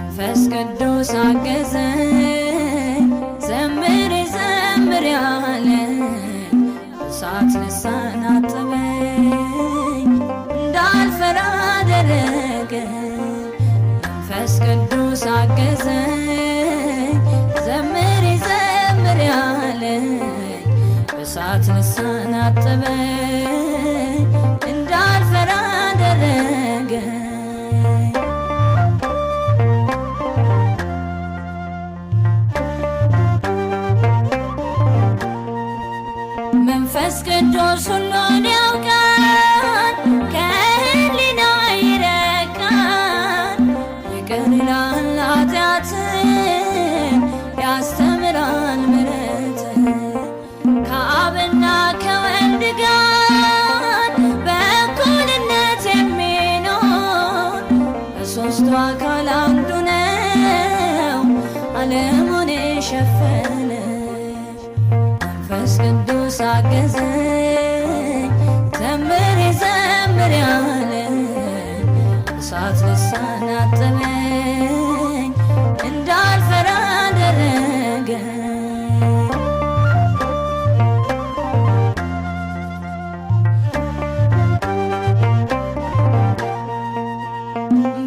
መንፈስ ቅዱስ አገዘኝ ዘምሪ ዘምሪ አለኝ በእሳት ልሳን አጠበኝ እንዳልፈራ አደረገኝ መንፈስ ቅዱስ አገዘኝ ዘምሪ ዘምሪ አለኝ በእሳት ልሳን አጠበኝ እንዳልፈራ አደረገኝ መንፈስ ቅዱስ ሁሉን ያውቃል ከህሊና ይረቃል ይቅር ይላል ኃጢአትን ያስተምራል ምሕረትን ከአብና ከወልድ ጋር በእኩልነት የሚኖር በሦስቱ አካል አንዱ ነው ዓለሙን የሸፈነ መንፈስ ቅዱስ አገዘኝ ዘምሪ ዘምሪ አለኝ በእሳት ልሳን አጠበኝ እንዳልፈራ አደረገኝ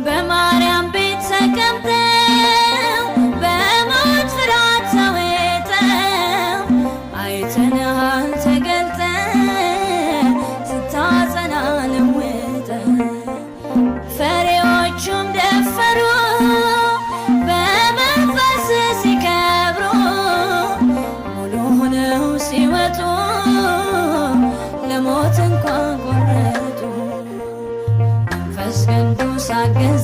በማርያም ቤት ተቀምጠው በሞት ፍርሃት ተውጠው አይተንሃል ተገልጠህ ስታጸና ለውጠህ ፈሪዎቹም ደፈሩ በመንፈስ ሲከብሩ ሙሉ ሆነው ሲወጡ ለሞት እንኳ ቆረጡ መንፈስ ቅዱስ አገዘኝ